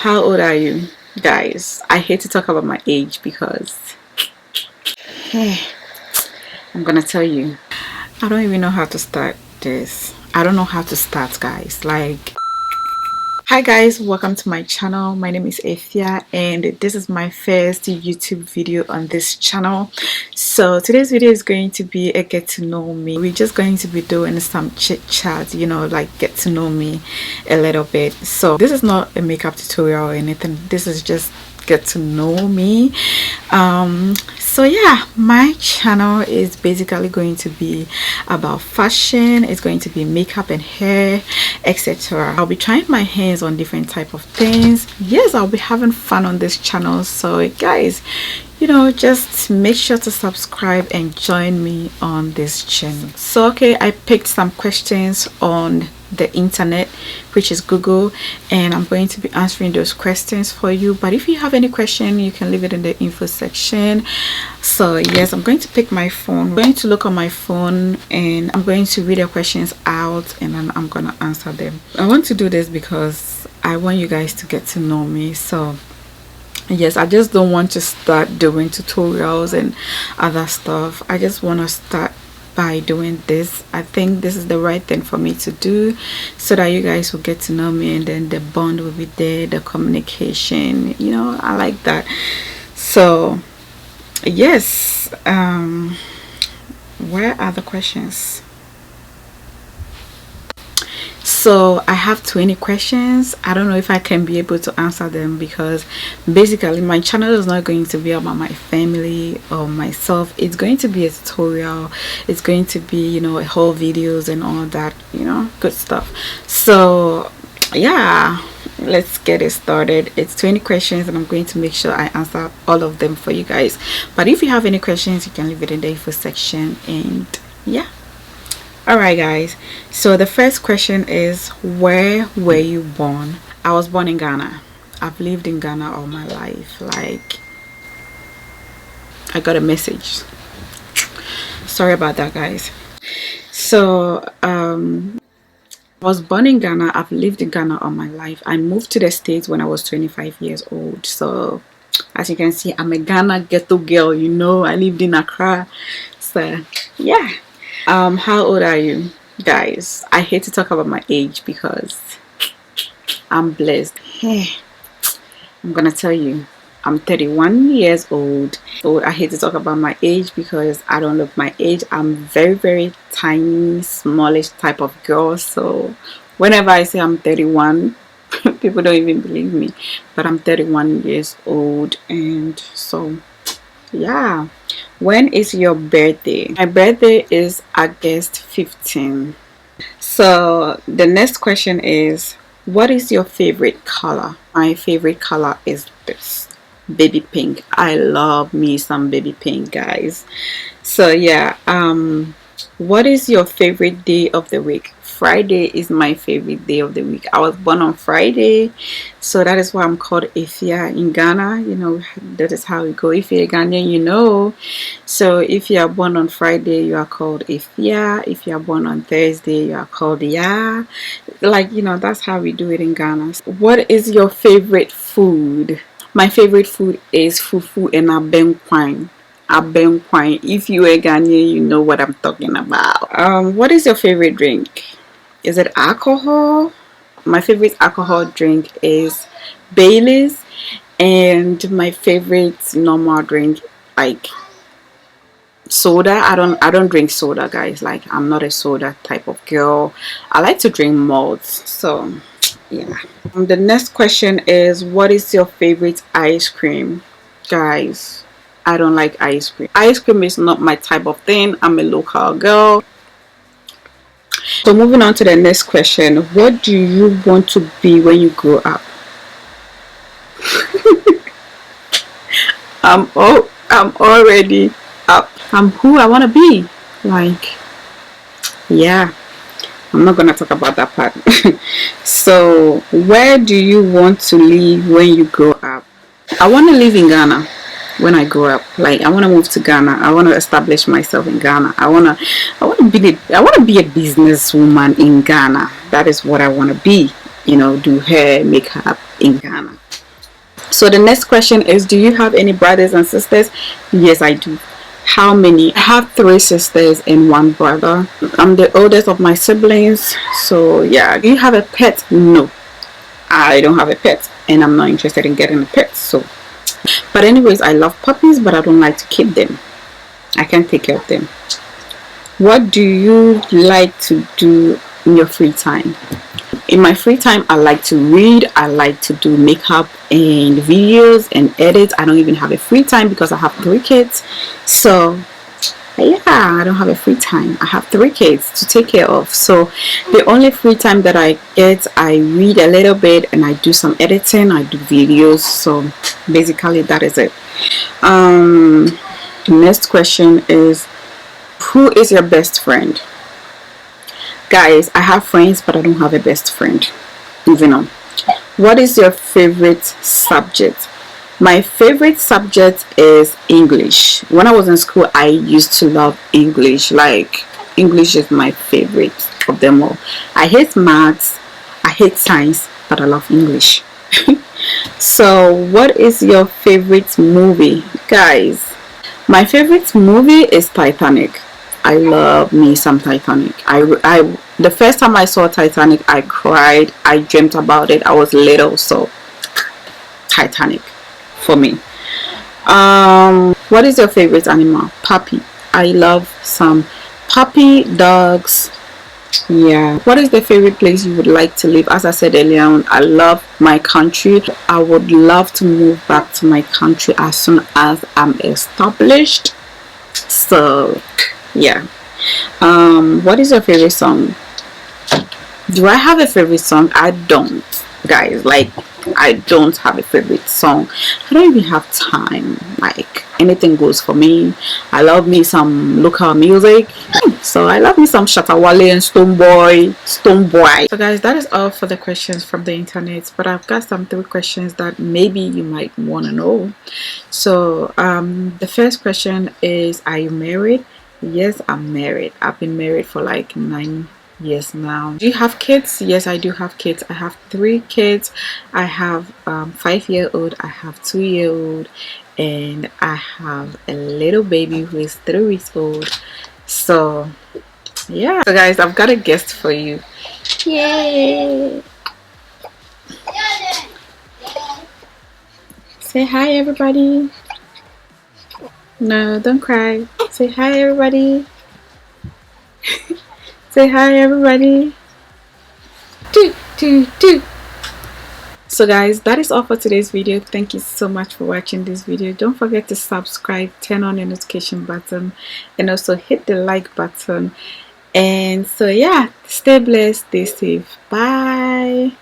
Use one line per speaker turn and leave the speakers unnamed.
How old are you, guys? I hate to talk about my age because I'm gonna tell you, I don't even know how to start this. I don't know how to start, guys. Like, hi guys, welcome to my channel. My name is AFIA and this is my first YouTube video on this channel. So today's video is going to be a get to know me. We're just going to be doing some chit chat, you know, like get to know me a little bit. So this is not a makeup tutorial or anything. This is just get to know me. So yeah, my channel is basically going to be about fashion. It's going to be makeup and hair, etc. I'll be trying my hands on different type of things. Yes, I'll be having fun on this channel. So guys, you know, just make sure to subscribe and join me on this channel. So okay, I picked some questions on the internet, which is Google, and I'm going to be answering those questions for you. But if you have any question, you can leave it in the info section. So yes, I'm going to pick my phone. I'm going to look on my phone and I'm going to read the questions out and then I'm gonna answer them. I want to do this because I want you guys to get to know me. So yes, I just don't want to start doing tutorials and other stuff. I just want to start by doing this. I think this is the right thing for me to do so that you guys will get to know me and then the bond will be there, the communication, you know, I like that. So yes, where are the questions? So I have 20 questions. I don't know if I can be able to answer them because basically my channel is not going to be about my family or myself. It's going to be a tutorial. It's going to be, you know, a whole videos and all that, you know, good stuff. So yeah, let's get it started. It's 20 questions and I'm going to make sure I answer all of them for you guys. But if you have any questions, you can leave it in the info section. And yeah, all right guys, so the first question is, where were you born? I was born in Ghana. I've lived in Ghana all my life. Like, I got a message, sorry about that guys. So I was born in Ghana. I've lived in Ghana all my life. I moved to the States when I was 25 years old. So as you can see, I'm a Ghana ghetto girl, you know. I lived in Accra. So yeah. How old are you, guys? I hate to talk about my age because I'm blessed. I'm gonna tell you, I'm 31 years old. So I hate to talk about my age because I don't look my age. I'm very tiny, smallish type of girl. So whenever I say I'm 31, people don't even believe me, but I'm 31 years old. And so yeah, when is your birthday? My birthday is August 15. So the next question is, what is your favorite color? My favorite color is this, baby pink. I love me some baby pink, guys. So yeah, what is your favorite day of the week? Friday is my favorite day of the week. I was born on Friday, so that is why I'm called AFIA in Ghana. You know, that is how we go. If you're a Ghanaian, you know. So if you are born on Friday, you are called AFIA. If you are born on Thursday, you are called Ya. Like, you know, that's how we do it in Ghana. What is your favorite food? My favorite food is fufu and abenkwine. If you are Ghanaian, you know what I'm talking about. What is your favorite drink? Is it alcohol? My favorite alcohol drink is Baileys, and my favorite normal drink, like soda. I don't drink soda, guys. Like, I'm not a soda type of girl. I like to drink malts. So yeah. The next question is, what is your favorite ice cream? Guys, I don't like ice cream. Ice cream is not my type of thing. I'm a local girl. So moving on to the next question, what do you want to be when you grow up? I'm already up. I'm who I want to be. Like, yeah, I'm not gonna talk about that part. So where do you want to live when you grow up? I want to live in Ghana when I grow up. Like, I want to move to Ghana. I want to establish myself in Ghana. I want to be a businesswoman in Ghana. That is what I want to be. You know, do hair, makeup in Ghana. So the next question is, do you have any brothers and sisters? Yes, I do. How many? I have 3 sisters and 1 brother. I'm the oldest of my siblings. So yeah. Do you have a pet? No, I don't have a pet, and I'm not interested in getting a pet. So, but anyways, I love puppies, but I don't like to keep them. I can't take care of them. What do you like to do in your free time? In my free time, I like to read. I like to do makeup and videos and edit. I don't even have a free time because I have 3 kids. So yeah, I don't have a free time. I have 3 kids to take care of. So the only free time that I get, I read a little bit and I do some editing. I do videos. So basically that is it. Next question is, who is your best friend? Guys, I have friends, but I don't have a best friend. Moving on. What is your favorite subject? My favorite subject is English. When I was in school, I used to love English. Like, English is my favorite of them all. I hate maths, I hate science, but I love English. So what is your favorite movie? Guys, my favorite movie is Titanic. I love me some Titanic. The first time I saw Titanic, I cried. I dreamt about it. I was little, so Titanic for me. What is your favorite animal? Puppy. I love some puppy, dogs. Yeah. What is the favorite place you would like to live? As I said earlier on, I love my country. I would love to move back to my country as soon as I'm established. So yeah. What is your favorite song? Do I have a favorite song? I don't, guys. Like, I don't have a favorite song. I don't even have time. Like, anything goes for me. I love me some local music. So I love me some Shatawale and Stoneboy. So guys, that is all for the questions from the internet. But I've got some 3 questions that maybe you might want to know. So the first question is, are you married? Yes, I'm married. I've been married for like 9 years now. Do you have kids? Yes, I do have kids. I have 3 kids. I have 5-year-old, I have 2-year-old, and I have a little baby who is 3 weeks old. So yeah. So guys, I've got a guest for you. Yay! Say hi, everybody. No, don't cry. Say hi, everybody. Say hi, everybody. Do. So guys, that is all for today's video. Thank you so much for watching this video. Don't forget to subscribe, turn on the notification button, and also hit the like button. And so yeah, stay blessed, stay safe. Bye.